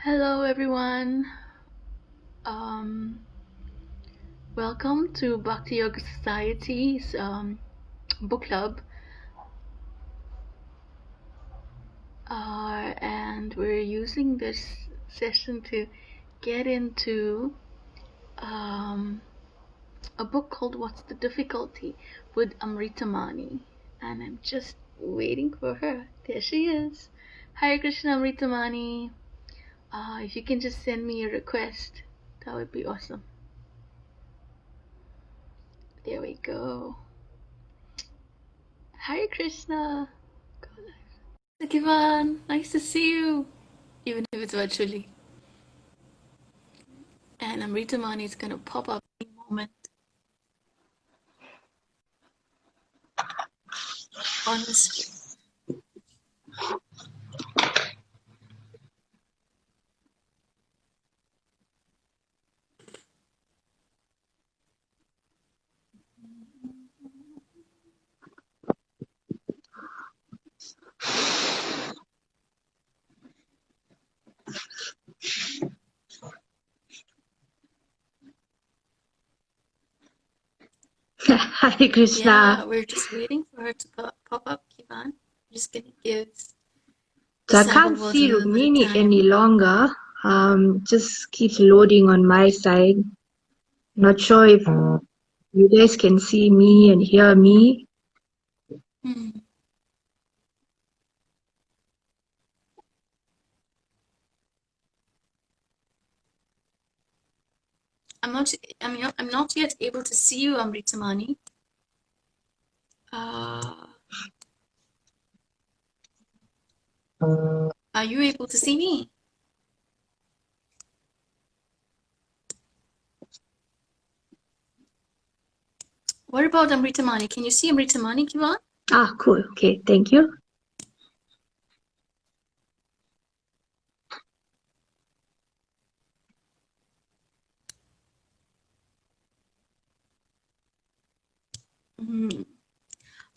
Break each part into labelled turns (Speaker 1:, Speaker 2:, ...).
Speaker 1: Hello, everyone. Um, Welcome to Bhakti Yoga Society's book club. And we're using this session to get into um, a book called What's the Difficulty with Amrtamani. And I'm just waiting for her. There she is. Hare Krishna Amrtamani. If you can just send me a request, that would be awesome. There we go. Hare Krishna. Kivan, nice to see you, even if it's virtually. And Amritamani is going to pop up any moment on the screen.
Speaker 2: Hare Krishna.
Speaker 1: Yeah, we're just waiting for her to pop up, Kivan. I'm just going to give the
Speaker 2: So I can't
Speaker 1: cyber
Speaker 2: see
Speaker 1: a little bit of
Speaker 2: Rukmini
Speaker 1: time.
Speaker 2: any longer. Just keeps loading on my side. Not sure if you guys can see me and hear me.
Speaker 1: I'm not yet able to see you, Amritamani. Are you able to see me? What about Amritamani? Can you see Amritamani, Kivan?
Speaker 2: Ah, cool. Okay, thank you.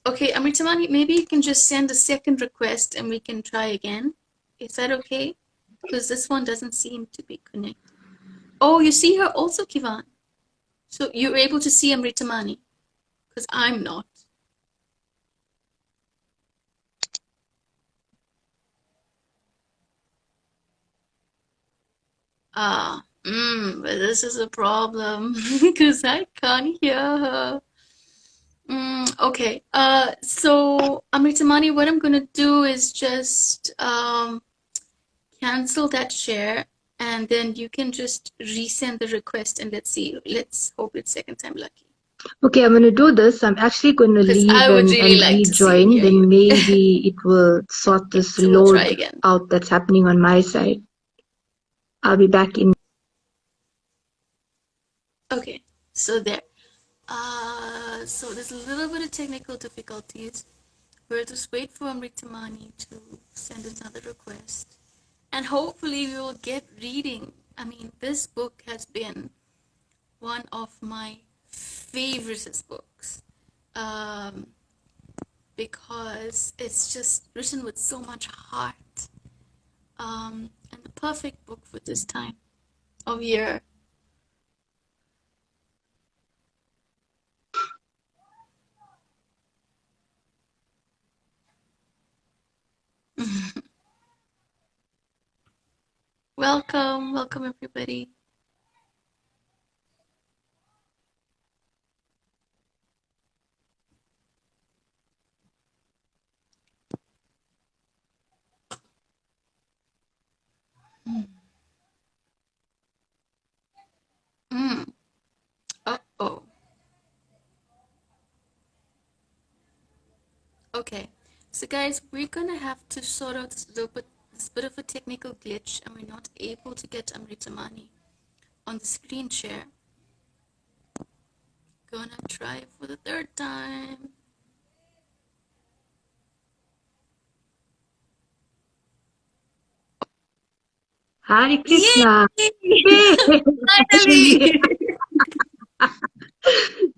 Speaker 1: Okay, Amritamani, maybe you can just send a second request and we can try again. Is that okay? Because this one doesn't seem to be connected. Oh, you see her also, Kivan. So you're able to see Amritamani, because I'm not. But this is a problem because I can't hear her. Okay. So Amritamani, what I'm gonna do is just cancel that share, and then you can just resend the request, and let's see. Let's hope it's second time lucky.
Speaker 2: Okay, I'm going to do this. I'm actually going to leave and rejoin. Then maybe it will sort this
Speaker 1: so we'll try
Speaker 2: load
Speaker 1: again.
Speaker 2: out that's happening on my side. I'll be back in.
Speaker 1: Okay, so there. So there's a little bit of technical difficulties. We'll just wait for Amritamani to send another request. And hopefully we will get reading. I mean, this book has been one of my favorite books. Because it's just written with so much heart. And the perfect book for this time of year. Welcome everybody. Uh-oh. Okay, so guys, we're gonna have to sort out this bit of a technical glitch, and we're not able to get Amritamani on the screen share. Gonna try for the third time.
Speaker 2: Hare Krishna.
Speaker 1: Finally!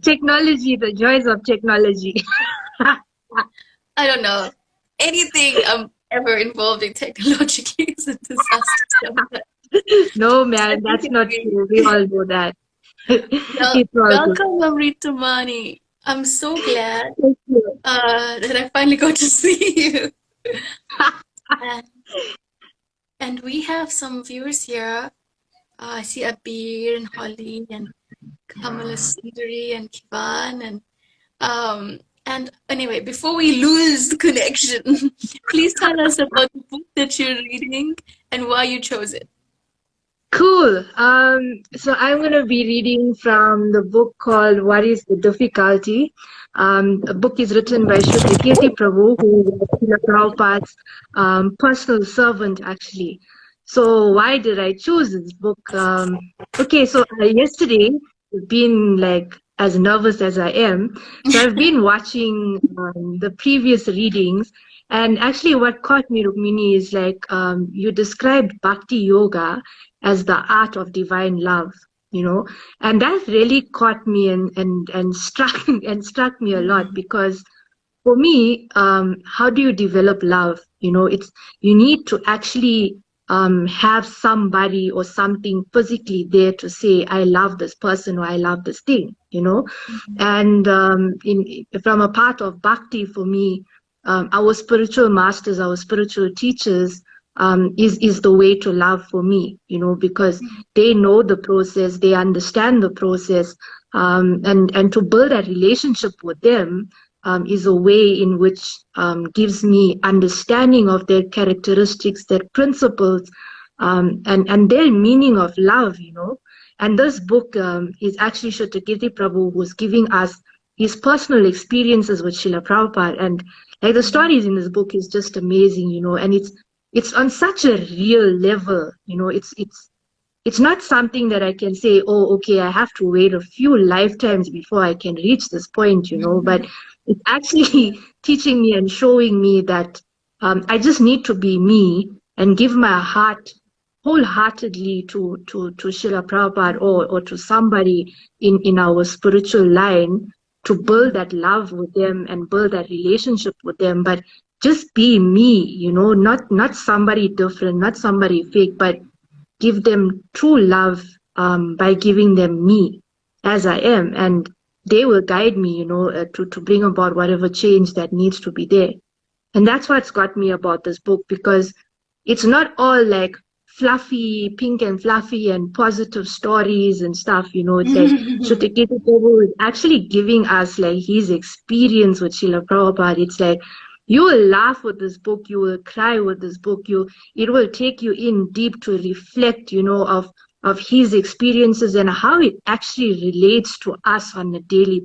Speaker 2: Technology, the joys of technology.
Speaker 1: I don't know. Anything ever involved in technology is a disaster.
Speaker 2: No,
Speaker 1: I
Speaker 2: man,
Speaker 1: think
Speaker 2: that's
Speaker 1: it's
Speaker 2: not
Speaker 1: great.
Speaker 2: true. We all know that.
Speaker 1: Well,
Speaker 2: It's all good.
Speaker 1: welcome, Amrtamani. I'm so glad
Speaker 2: Thank you.
Speaker 1: that I finally got to see you. And, and we have some viewers here. I see Abir and Holly and Kamala Sundari and Kivan and anyway, before we lose the connection, please tell us about the book that you're reading and why you chose it.
Speaker 2: Cool. So I'm going to be reading from the book called What is the Difficulty? The book is written by Shrutakirti Prabhu, who is Srila Prabhupada's personal servant, actually. So why did I choose this book? Okay, so yesterday, I've been like as nervous as I am. So I've been watching the previous readings, and actually what caught me, Rukmini, is like you described Bhakti Yoga as the art of divine love, and that really caught me and struck me a lot, because for me, how do you develop love? It's, you need to actually have somebody or something physically there to say, I love this person or I love this thing. And from a part of bhakti, for me, our spiritual masters, our spiritual teachers, is the way to love for me, because they know the process, they understand the process, and to build that relationship with them is a way in which gives me understanding of their characteristics, their principles, and their meaning of love. And this book is actually Shrutakirti Prabhu, who's giving us his personal experiences with Srila Prabhupada. And like the stories in this book is just amazing, and it's on such a real level. It's not something that I can say, oh, okay, I have to wait a few lifetimes before I can reach this point, but it's actually teaching me and showing me that I just need to be me and give my heart wholeheartedly to Srila Prabhupada, or to somebody in our spiritual line, to build that love with them and build that relationship with them. But just be me, not somebody different, not somebody fake, but give them true love by giving them me as I am, and they will guide me, to bring about whatever change that needs to be there. And that's what's got me about this book, because it's not all like fluffy, pink and fluffy and positive stories and stuff. It's like Shrutakirti Prabhu is actually giving us like his experience with Srila Prabhupada. It's like you will laugh with this book, you will cry with this book, it will take you in deep to reflect, of his experiences and how it actually relates to us on a daily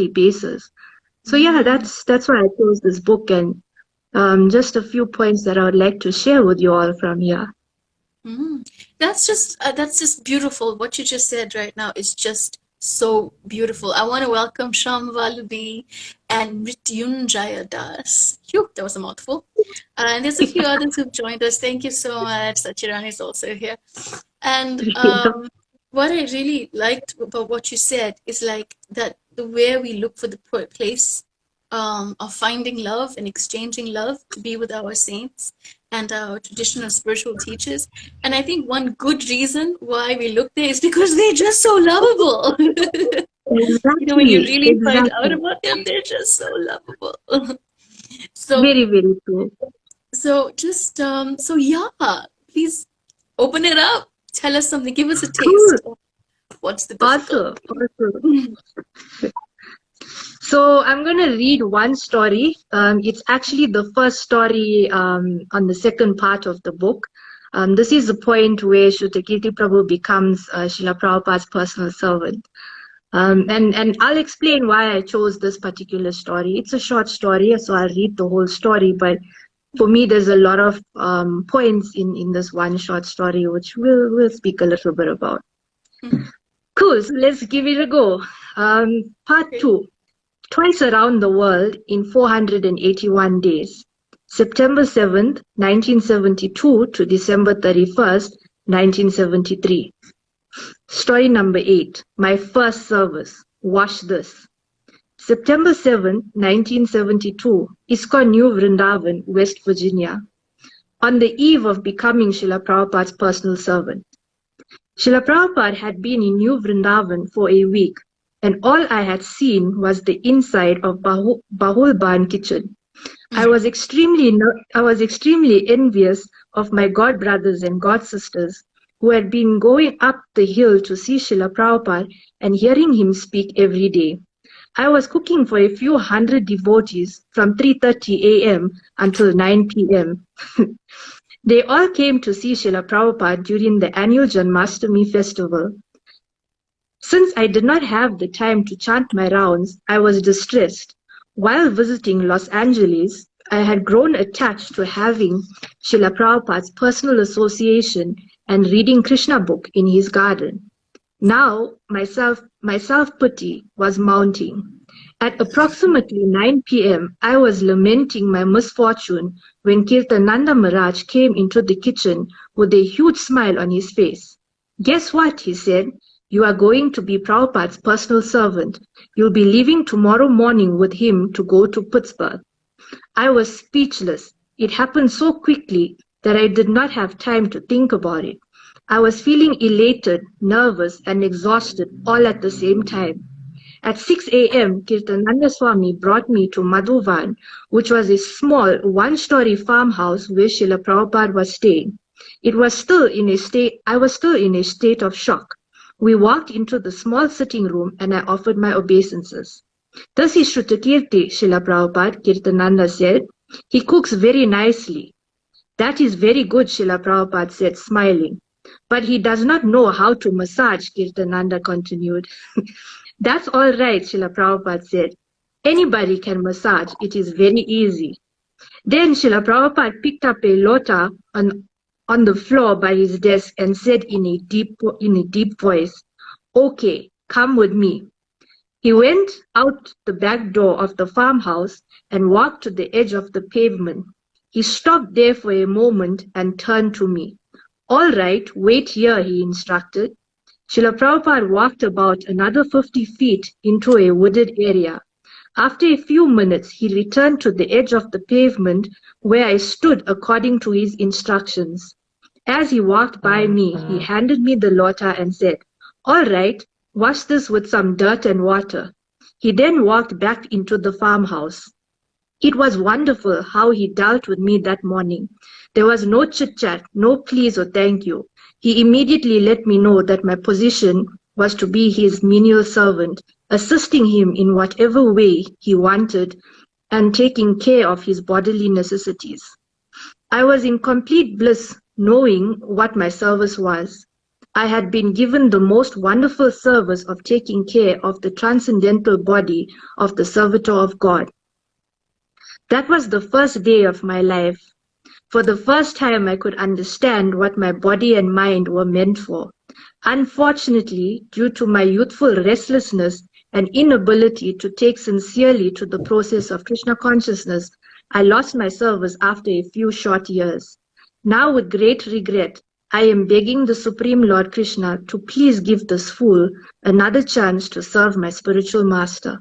Speaker 2: basis. So yeah, that's why I chose this book, and just a few points that I would like to share with you all from here.
Speaker 1: That's just beautiful. What you just said right now is just so beautiful. I want to welcome Sham Valubi and Mrityunjaya Das. Phew, that was a mouthful. And there's a few others who've joined us. Thank you so much. Sachirani is also here. And what I really liked about what you said is like that the way we look for the place of finding love and exchanging love to be with our saints and our traditional spiritual teachers. And I think one good reason why we look there is because they're just so lovable. When you really find out about them, they're just so lovable. So
Speaker 2: very, very true.
Speaker 1: so just so yeah, please open it up. Tell us something. Give us a
Speaker 2: Cool.
Speaker 1: taste. What's the difficult?
Speaker 2: Awesome. So I'm going to read one story. It's actually the first story on the second part of the book. This is the point where Shrutakirti Prabhu becomes Srila Prabhupada's personal servant. And I'll explain why I chose this particular story. It's a short story, so I'll read the whole story. But for me, there's a lot of points in this one short story, which we'll speak a little bit about. Cool, so let's give it a go. Part 2. Twice around the world in 481 days. September 7th, 1972 to December 31st, 1973. Story number 8. My first service. Watch this. September 7th, 1972. ISKCON New Vrindavan, West Virginia. on the eve of becoming Srila Prabhupada's personal servant. Srila Prabhupada had been in New Vrindavan for a week, and all I had seen was the inside of Bahul Ban kitchen. I was extremely envious of my god brothers and god sisters who had been going up the hill to see Srila Prabhupada and hearing him speak every day. I was cooking for a few hundred devotees from 3:30 a.m. until 9 p.m. They all came to see Srila Prabhupada during the annual Janmashtami festival. Since I did not have the time to chant my rounds, I was distressed. While visiting Los Angeles, I had grown attached to having Srila Prabhupada's personal association and reading Krishna book in his garden. Now my self-pity was mounting. At approximately 9 p.m., I was lamenting my misfortune when Kirtananda Maharaj came into the kitchen with a huge smile on his face. Guess what, he said. You are going to be Prabhupada's personal servant. You'll be leaving tomorrow morning with him to go to Pittsburgh. I was speechless. It happened so quickly that I did not have time to think about it. I was feeling elated, nervous, and exhausted all at the same time. At 6 a.m., Kirtananda Swami brought me to Madhuvan, which was a small one-story farmhouse where Srila Prabhupada was staying. I was still in a state of shock. We walked into the small sitting room and I offered my obeisances. This is Shrutakirti, Srila Prabhupada, Kirtananda said. He cooks very nicely. That is very good, Srila Prabhupada said, smiling. But he does not know how to massage, Kirtananda continued. That's all right, Srila Prabhupada said. Anybody can massage. It is very easy. Then Srila Prabhupada picked up a lota on the floor by his desk and said in a deep voice, "Okay, come with me." He went out the back door of the farmhouse and walked to the edge of the pavement. He stopped there for a moment and turned to me. "All right, wait here," he instructed. Srila Prabhupada walked about another 50 feet into a wooded area. After a few minutes, he returned to the edge of the pavement where I stood according to his instructions. As he walked by me, he handed me the lota and said, "All right, wash this with some dirt and water." He then walked back into the farmhouse. It was wonderful how he dealt with me that morning. There was no chit-chat, no please or thank you. He immediately let me know that my position was to be his menial servant, assisting him in whatever way he wanted and taking care of his bodily necessities. I was in complete bliss knowing what my service was. I had been given the most wonderful service of taking care of the transcendental body of the servitor of God. That was the first day of my life. For the first time, I could understand what my body and mind were meant for. Unfortunately, due to my youthful restlessness and inability to take sincerely to the process of Krishna consciousness, I lost my service after a few short years. Now, with great regret, I am begging the Supreme Lord Krishna to please give this fool another chance to serve my spiritual master.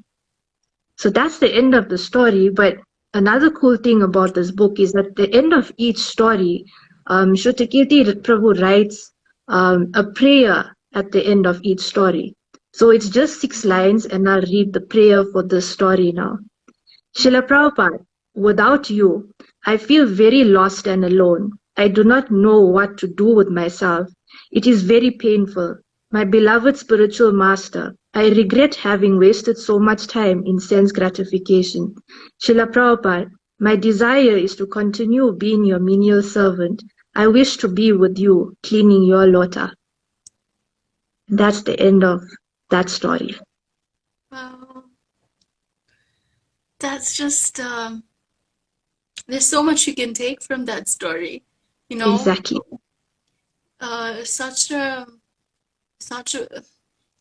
Speaker 2: So that's the end of the story, but another cool thing about this book is at the end of each story, Shrutakirti Prabhu writes a prayer at the end of each story. So it's just 6 lines, and I'll read the prayer for this story now. Srila Prabhupada, without you, I feel very lost and alone. I do not know what to do with myself. It is very painful. My beloved spiritual master, I regret having wasted so much time in sense gratification. Srila Prabhupada, my desire is to continue being your menial servant. I wish to be with you, cleaning your lota. That's the end of that story.
Speaker 1: Wow. That's just, there's so much you can take from that story, you know?
Speaker 2: Exactly.
Speaker 1: Such a,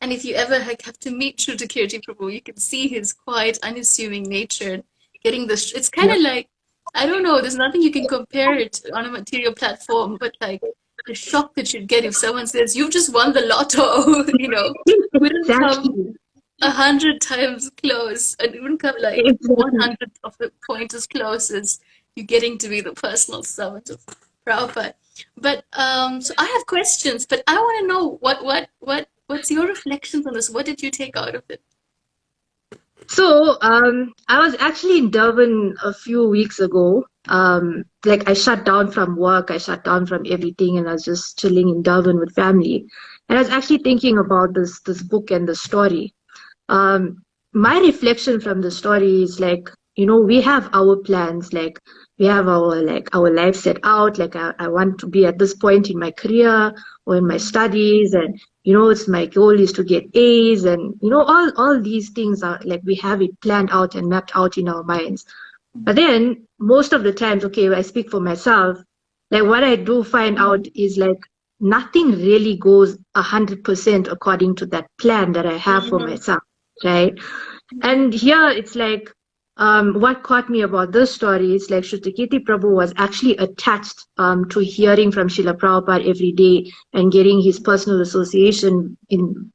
Speaker 1: and if you ever have to meet Shrutakirti Prabhu, you can see his quiet, unassuming nature. Getting this, it's kind of like, I don't know, there's nothing you can compare it on a material platform, but like the shock that you'd get if someone says, "You've just won the lotto," you know, wouldn't come 100 times close, and it wouldn't come like 100 of the point as close as you getting to be the personal servant of Prabhupada. But so I have questions, but I want to know what's your reflections on this? What did you take out of it?
Speaker 2: So, I was actually in Durban a few weeks ago. Like I shut down from work, I shut down from everything, and I was just chilling in Durban with family. And I was actually thinking about this book and the story. Um, my reflection from the story is like, we have our plans, like we have our life set out. Like I want to be at this point in my career or in my studies, and it's my goal is to get A's, and all these things are like we have it planned out and mapped out in our minds. But then most of the times, okay, I speak for myself, like what I do find out is like nothing really goes 100% according to that plan that I have for
Speaker 1: Mm-hmm.
Speaker 2: myself, right? And here it's like, what caught me about this story is like Shrutikirti Prabhu was actually attached to hearing from Srila Prabhupada every day and getting his personal association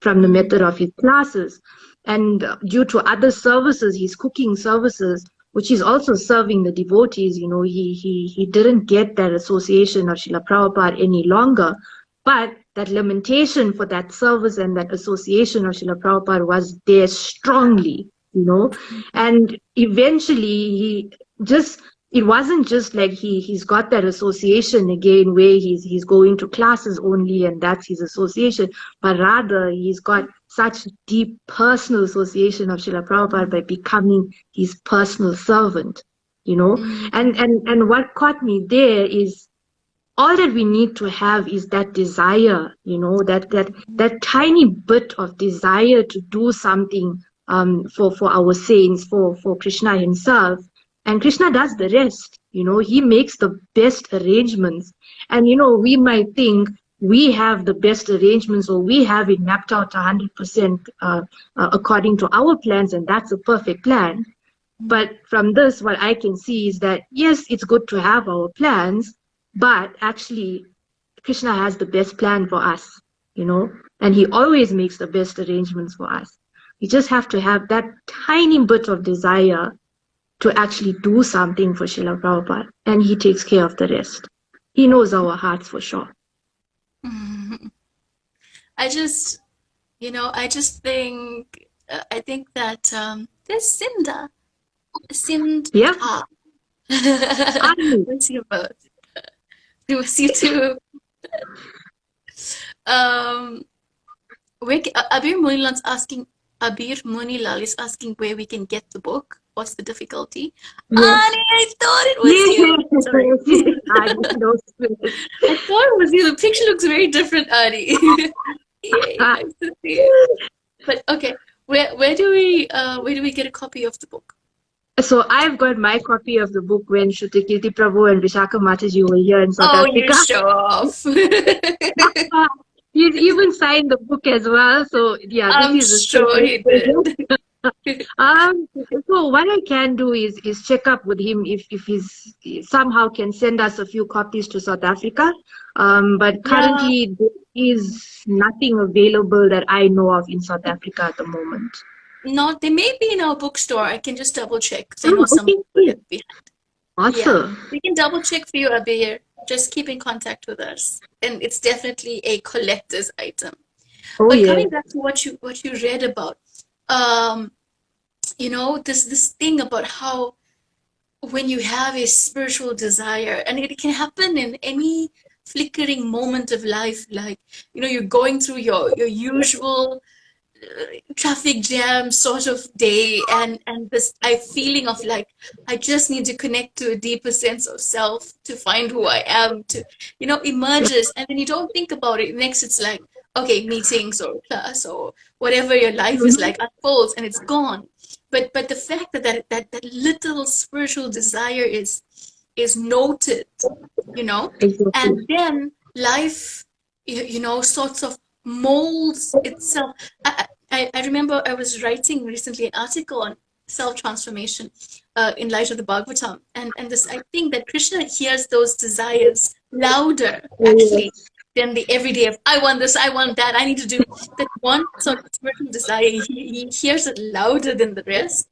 Speaker 2: from the method of his classes. And due to other services, his cooking services, which is also serving the devotees, he didn't get that association of Srila Prabhupada any longer. But that lamentation for that service and that association of Srila Prabhupada was there strongly. And eventually it wasn't just like he's got that association again where he's going to classes only and that's his association, but rather he's got such deep personal association of Srila Prabhupada by becoming his personal servant. And what caught me there is all that we need to have is that desire, that tiny bit of desire to do something for our saints, for Krishna himself. And Krishna does the rest. He makes the best arrangements. And we might think we have the best arrangements or we have it mapped out 100% according to our plans, and that's a perfect plan. But from this, what I can see is that yes, it's good to have our plans, but actually, Krishna has the best plan for us, and he always makes the best arrangements for us. We just have to have that tiny bit of desire to actually do something for Srila Prabhupada, and he takes care of the rest. He knows our hearts for sure.
Speaker 1: I just, I think that there's Simda.
Speaker 2: Yep.
Speaker 1: Simda.
Speaker 2: Army.
Speaker 1: What's your both? It was you too. Um, Abir Munilal's asking. Abir Munilal is asking where we can get the book. What's the difficulty?
Speaker 2: Yes.
Speaker 1: Annie, I thought it was you. Sorry.
Speaker 2: Army knows this.
Speaker 1: I thought it was you. The picture looks very different, Annie. Yay, nice to see you. But okay, where do we get a copy of the book?
Speaker 2: So I've got my copy of the book when Shrutikirti Prabhu and Vishaka Mataji were here in South
Speaker 1: Oh,
Speaker 2: Africa.
Speaker 1: you show off.
Speaker 2: He's even signed the book as well. So yeah,
Speaker 1: I'm
Speaker 2: this is
Speaker 1: sure he did.
Speaker 2: So what I can do is check up with him if he's somehow can send us a few copies to South Africa. But
Speaker 1: Yeah.
Speaker 2: currently there is nothing available that I know of in South Africa at the moment.
Speaker 1: Not, they may be in our bookstore. I can just double check because I know some
Speaker 2: Okay.
Speaker 1: people left behind.
Speaker 2: Awesome.
Speaker 1: Yeah, we can double check for you, Abir. Just keep in contact with us, and it's definitely a collector's item.
Speaker 2: Oh
Speaker 1: But
Speaker 2: yeah.
Speaker 1: coming back to what you read about, this thing about how when you have a spiritual desire, and it can happen in any flickering moment of life, like you're going through your usual traffic jam sort of day, and this feeling of like I just need to connect to a deeper sense of self to find who I am, to emerges, and then you don't think about it. Next it's like, okay, meetings or class or whatever your life is like unfolds and it's gone. But the fact that little spiritual desire is noted,
Speaker 2: Exactly.
Speaker 1: and then life sorts of molds itself. I remember I was writing recently an article on self-transformation in light of the Bhagavatam, and this, I think that Krishna hears those desires louder actually than the everyday of I want this, I want that, I need to do that. One sort of spiritual desire, he hears it louder than the rest,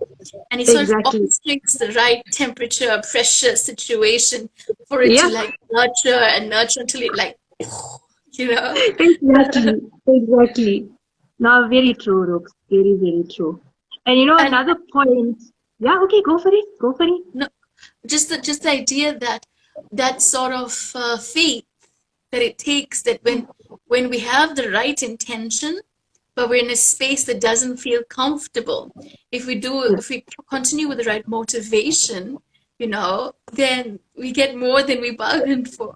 Speaker 1: and he sort of
Speaker 2: Exactly.
Speaker 1: orchestrates the right temperature, pressure, situation for it to
Speaker 2: Yeah,
Speaker 1: like nurture and nurture until it like, you know.
Speaker 2: exactly, exactly. Now, very true, Rooks. Very, very true. And
Speaker 1: And
Speaker 2: another point. Yeah, okay, go for it. Go for it.
Speaker 1: no, just the idea that that sort of faith that it takes, that when we have the right intention, but we're in a space that doesn't feel comfortable, if we continue with the right motivation, then we get more than we bargained for.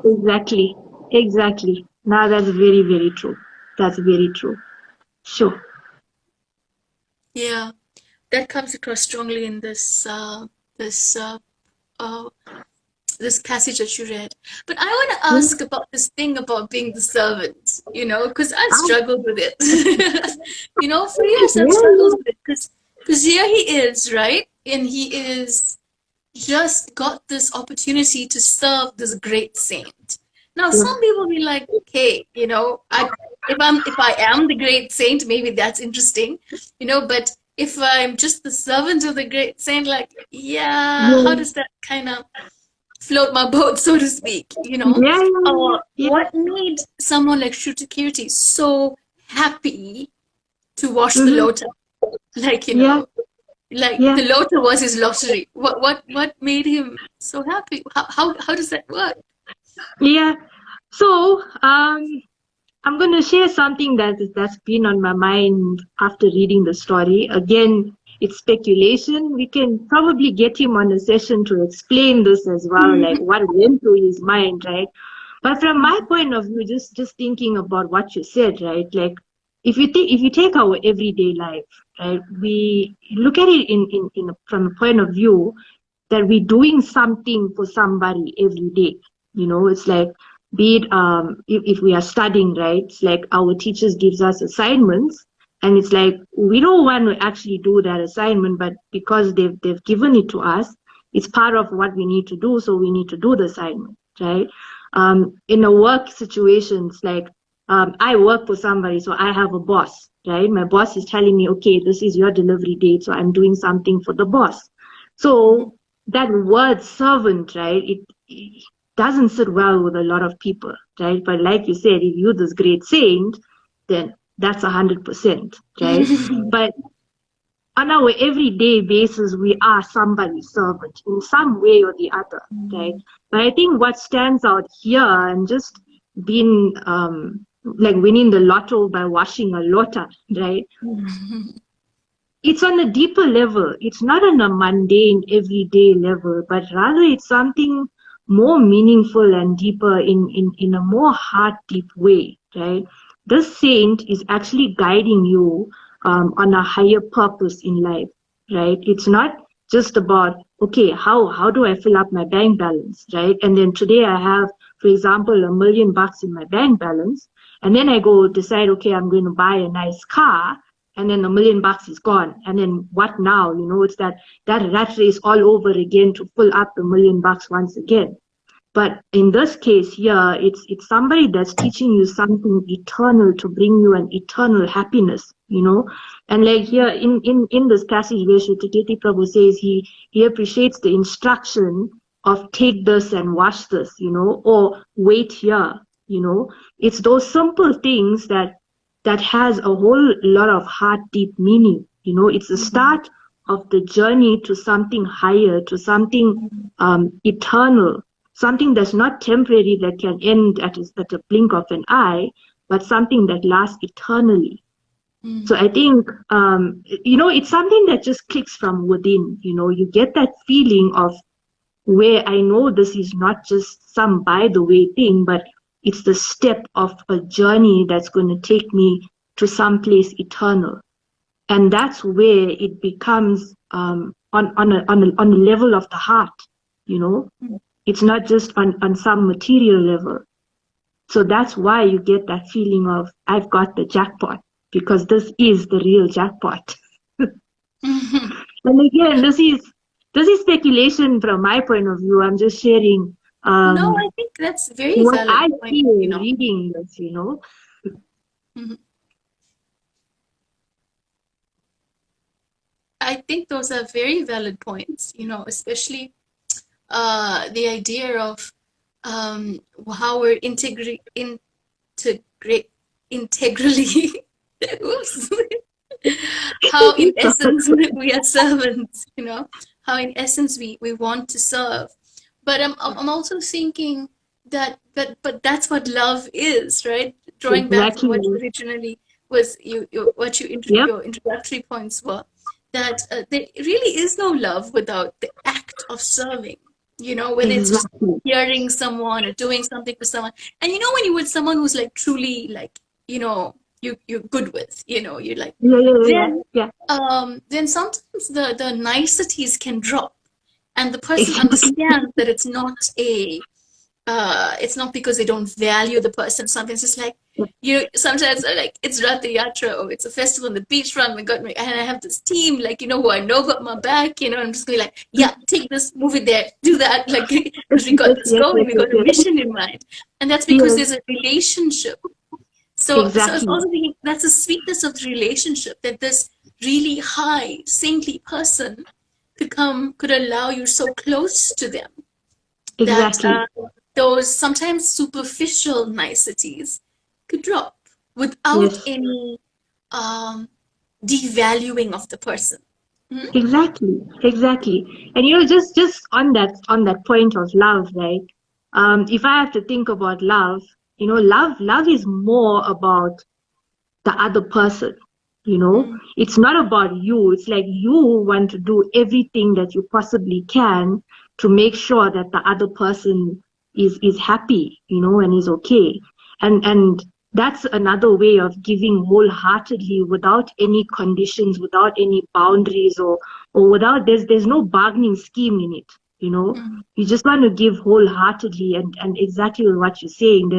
Speaker 2: Exactly, exactly. Now, that's very, very true. That's very true. Sure.
Speaker 1: Yeah, that comes across strongly in this uh, this passage that you read. But I want to
Speaker 2: Yeah.
Speaker 1: ask about this thing about being the servant, because I've
Speaker 2: Ah,
Speaker 1: struggled with it. For years I've struggled
Speaker 2: yeah,
Speaker 1: with it because here he is, right? And he is just got this opportunity to serve this great saint. Now,
Speaker 2: yeah,
Speaker 1: some people be like, okay, if I am the great saint, maybe that's interesting, but if I'm just the servant of the great saint, like, yeah, how
Speaker 2: yeah,
Speaker 1: does that kind of float my boat, so to speak,
Speaker 2: yeah,
Speaker 1: or
Speaker 2: yeah,
Speaker 1: what made someone like Shruti so happy to wash the
Speaker 2: mm-hmm.
Speaker 1: lota? Like,
Speaker 2: Yeah,
Speaker 1: like
Speaker 2: yeah,
Speaker 1: the lota was his lottery. What made him so happy? How does that work?
Speaker 2: yeah. So, I'm going to share something that's been on my mind after reading the story. Again, it's speculation. We can probably get him on a session to explain this as well, like what went through his mind, right? But from my point of view, just thinking about what you said, right? Like if you take our everyday life, right, we look at it from a point of view that we're doing something for somebody every day. It's like, be it if we are studying, right? It's like our teachers gives us assignments, and it's like we don't want to actually do that assignment, but because they've given it to us, it's part of what we need to do, so we need to do the assignment, right? In a work situation, it's like I work for somebody, so I have a boss, right? My boss is telling me, okay, this is your delivery date, so I'm doing something for the boss. So that word servant, right? It doesn't sit well with a lot of people, right? But like you said, if you're this great saint, then that's 100%, right? But on our everyday basis, we are somebody's servant in some way or the other, right? But I think what stands out here, and just being like winning the lotto by washing a lota, right? It's on a deeper level. It's not on a mundane, everyday level, but rather it's something more meaningful and deeper in a more heart deep way, right? This saint is actually guiding you on a higher purpose in life, right? It's not just about, okay, how do I fill up my bank balance, right? And then today I have, for example, $1 million in my bank balance, and then I go decide, okay, I'm going to buy a nice car, and then $1 million is gone. And then what now? It's that rat race all over again to pull up the $1 million once again. But in this case here, it's somebody that's teaching you something eternal to bring you an eternal happiness. And like here in this passage where Shruti Prabhu says he appreciates the instruction of take this and wash this, or wait here. It's those simple things that has a whole lot of heart deep meaning. It's the start of the journey to something higher, to something eternal, something that's not temporary, that can end at a blink of an eye, but something that lasts eternally. So I think, it's something that just clicks from within. You get that feeling of where I know this is not just some by the way thing, but it's the step of a journey that's going to take me to some place eternal. And that's where it becomes on a level of the heart, you know. It's not just on some material level. So that's why you get that feeling of, I've got the jackpot, because this is the real jackpot. And again, this is speculation from my point of view. I'm just sharing
Speaker 1: No, I think that's a very
Speaker 2: what
Speaker 1: valid
Speaker 2: I
Speaker 1: point,
Speaker 2: feel reading this.
Speaker 1: Mhm. I think those are very valid points, especially the idea of how we're integrate integrally. Oops. How in essence we are servants, how in essence we want to serve. But I'm also thinking that but that's what love is, right? Drawing back to what
Speaker 2: Exactly.
Speaker 1: originally was
Speaker 2: Yep.
Speaker 1: your introductory points were, that there really is no love without the act of serving. Whether it's just
Speaker 2: Exactly.
Speaker 1: hearing someone or doing something for someone. And when you're with someone who's like truly like, you're good with, you're like,
Speaker 2: Yeah, yeah, yeah, yeah.
Speaker 1: then
Speaker 2: Yeah.
Speaker 1: then sometimes the niceties can drop, and the person
Speaker 2: Exactly.
Speaker 1: understands that it's not because they don't value the person. Sometimes it's like, sometimes like it's Rath Yatra or it's a festival on the beachfront. And I have this team, like, who I know got my back, I'm just going like, yeah, take this, move it there, do that, like, because we got
Speaker 2: Yes,
Speaker 1: this
Speaker 2: yes,
Speaker 1: going,
Speaker 2: yes,
Speaker 1: we
Speaker 2: yes,
Speaker 1: got a
Speaker 2: yes.
Speaker 1: mission in mind. And that's because
Speaker 2: Yes,
Speaker 1: there's a relationship. So I was
Speaker 2: exactly.
Speaker 1: also thinking that's the sweetness of the relationship, that this really high, saintly person could allow you so close to them that
Speaker 2: Exactly.
Speaker 1: those sometimes superficial niceties could drop without
Speaker 2: Yes.
Speaker 1: any um, devaluing of the person. Hmm?
Speaker 2: Exactly, exactly. And just on that point of love, right? If I have to think about love, love is more about the other person.
Speaker 1: Mm,
Speaker 2: It's not about you. It's like you want to do everything that you possibly can to make sure that the other person is happy, and is okay. And that's another way of giving wholeheartedly without any conditions, without any boundaries, or without there's no bargaining scheme in it, you know.
Speaker 1: mm,
Speaker 2: You just want to give wholeheartedly, and exactly what you're saying,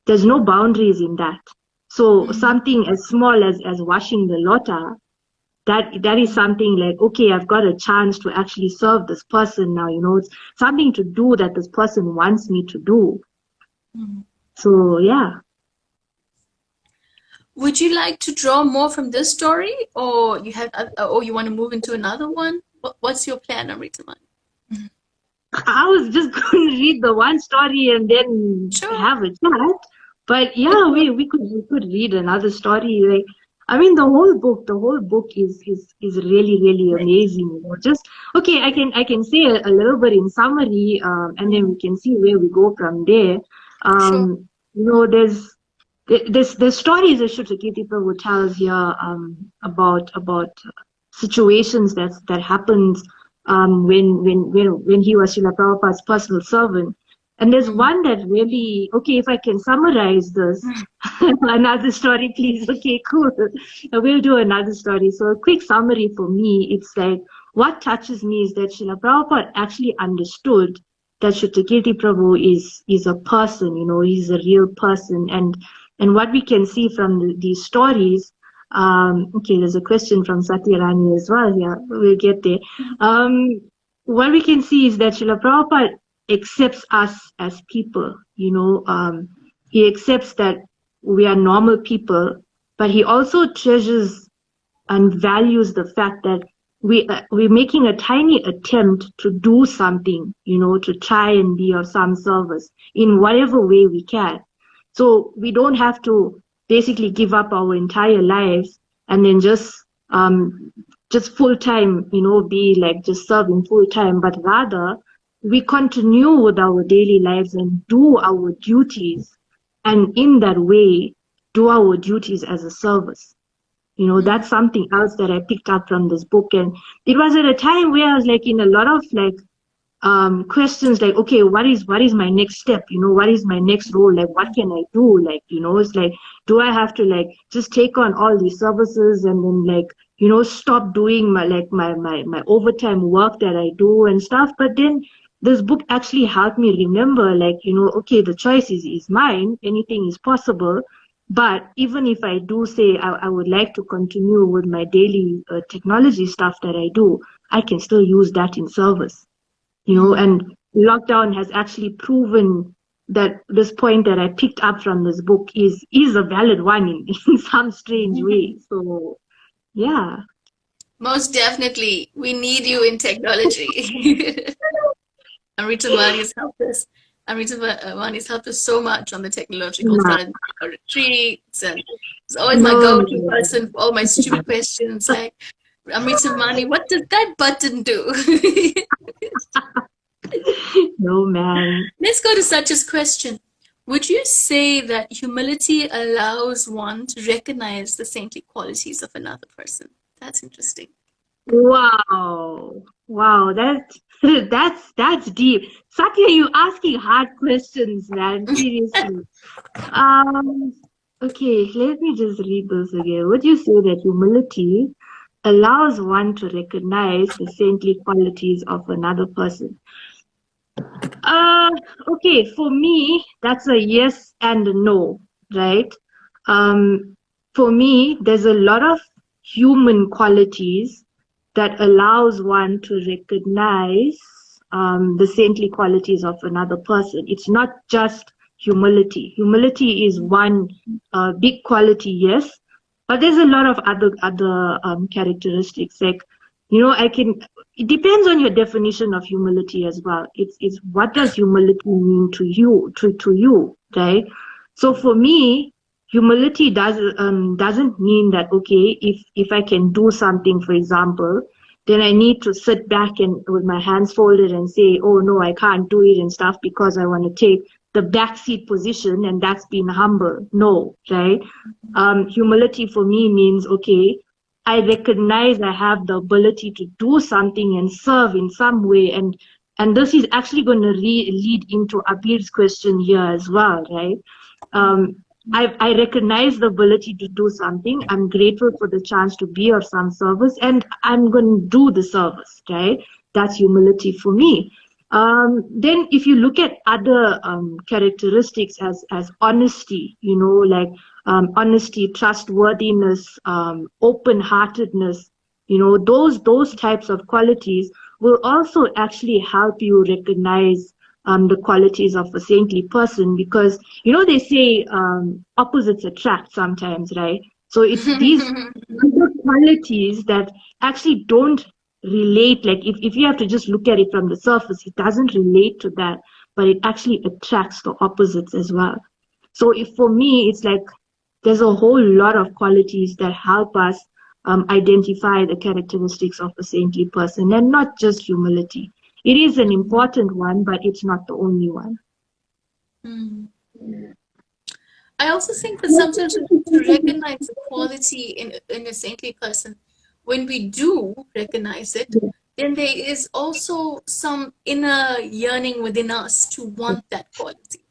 Speaker 2: there's no boundaries in that. So
Speaker 1: mm,
Speaker 2: something as small as washing the lota, that is something like, okay, I've got a chance to actually serve this person now. It's something to do that this person wants me to do.
Speaker 1: mm.
Speaker 2: So yeah.
Speaker 1: Would you like to draw more from this story, or or you want to move into another one? What's your plan, Amritaman?
Speaker 2: I was just going to read the one story and then
Speaker 1: Sure.
Speaker 2: have a chat. But yeah, we could read another story. Like, I mean, the whole book is really really amazing. Just okay, I can say a little bit in summary, and then
Speaker 1: Mm,
Speaker 2: we can see where we go from there.
Speaker 1: sure.
Speaker 2: There's stories that Shrutakirti Prabhu tells here, about situations that happened, when he was Srila Prabhupada's personal servant. And there's
Speaker 1: Mm,
Speaker 2: one that really, okay, if I can summarize this,
Speaker 1: mm,
Speaker 2: another story, please. Okay, cool. We'll do another story. So a quick summary for me, it's like, what touches me is that Srila Prabhupada actually understood that Shrutakirti Prabhu is a person, he's a real person. And what we can see from these stories, okay, there's a question from Satyarani as well. Yeah, we'll get there.
Speaker 1: mm,
Speaker 2: Um, what we can see is that Srila Prabhupada accepts us as people. He accepts that we are normal people, but he also treasures and values the fact that we're making a tiny attempt to do something, to try and be of some service in whatever way we can. So we don't have to basically give up our entire lives and then just full time, be like just serving full time, but rather we continue with our daily lives and do our duties, and in that way do our duties as a service.
Speaker 1: mm,
Speaker 2: That's something else that I picked up from this book. And it was at a time where I was like in a lot of like questions, like, okay, what is my next step? What is my next role? Like, what can I do? Like, it's like, do I have to like just take on all these services and then like, stop doing my overtime work that I do and stuff? But then this book actually helped me remember, like, okay, the choice is mine. Anything is possible. But even if I do say I would like to continue with my daily technology stuff that I do, I can still use that in service.
Speaker 1: mm.
Speaker 2: And lockdown has actually proven that this point that I picked up from this book is a valid one in some strange way. So yeah.
Speaker 1: Most definitely, we need you in technology. Amrtamani has helped us. Amrtamani has helped us so much on the technological
Speaker 2: Nah,
Speaker 1: front, our retreats, and he's always my
Speaker 2: no,
Speaker 1: go-to
Speaker 2: no,
Speaker 1: person for all my stupid questions. Like, Amrtamani, what does that button do?
Speaker 2: no, man.
Speaker 1: Let's go to Satya's question. Would you say that humility allows one to recognize the saintly qualities of another person? That's interesting.
Speaker 2: Wow, wow, that's that's deep. Satya, you asking hard questions, man. Seriously. Um, okay, let me just read this again. Would you say that humility allows one to recognize the saintly qualities of another person? Uh, okay, for me, that's a yes and a no, right? For me, there's a lot of human qualities that allows one to recognize the saintly qualities of another person. It's not just humility. Humility is one big quality, yes, but there's a lot of other characteristics. Like, I can. It depends on your definition of humility as well. It's what does humility mean to you, right? So for me, humility doesn't mean that, okay, if I can do something, for example, then I need to sit back and with my hands folded and say, oh no, I can't do it and stuff because I want to take the backseat position, and that's being humble. No, right? Humility for me means, okay, I recognize I have the ability to do something and serve in some way, and this is actually going to lead into Abir's question here as well, right? Um, I recognize the ability to do something. I'm grateful for the chance to be of some service, and I'm going to do the service, right? That's humility for me. Then if you look at other characteristics as honesty, like honesty, trustworthiness, open-heartedness, those types of qualities will also actually help you recognize the qualities of a saintly person, because they say opposites attract sometimes, right? So it's these other qualities that actually don't relate. Like if you have to just look at it from the surface, it doesn't relate to that, but it actually attracts the opposites as well. So if for me, it's like there's a whole lot of qualities that help us identify the characteristics of a saintly person, and not just humility. It is an important one, but it's not the only one.
Speaker 1: Mm. I also think that sometimes to recognize the quality in a saintly person, when we do recognize it, then there is also some inner yearning within us to want that quality.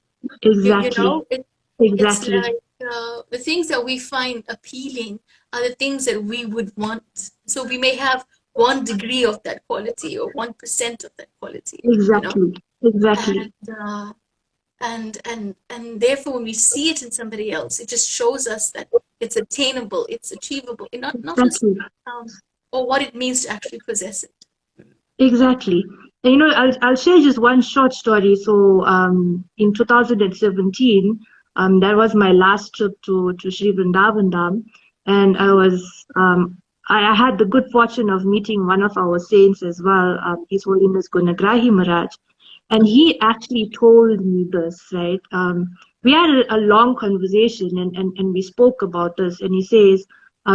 Speaker 1: You
Speaker 2: Exactly.
Speaker 1: know, it's
Speaker 2: Exactly.
Speaker 1: like the things that we find appealing are the things that we would want. So we may have 1 degree of that quality or 1% of that quality,
Speaker 2: Exactly. Exactly.
Speaker 1: and and therefore when we see it in somebody else, it just shows us that it's attainable, it's achievable, and not just
Speaker 2: Exactly.
Speaker 1: or what it means to actually possess it.
Speaker 2: Exactly. And, I'll share just one short story. So, in 2017, that was my last trip to Sri Vrindavan Dham, and I had the good fortune of meeting one of our saints as well, His Holiness Gunagrahi Maharaj, and he actually told me this, right? We had a long conversation, and we spoke about this, and he says,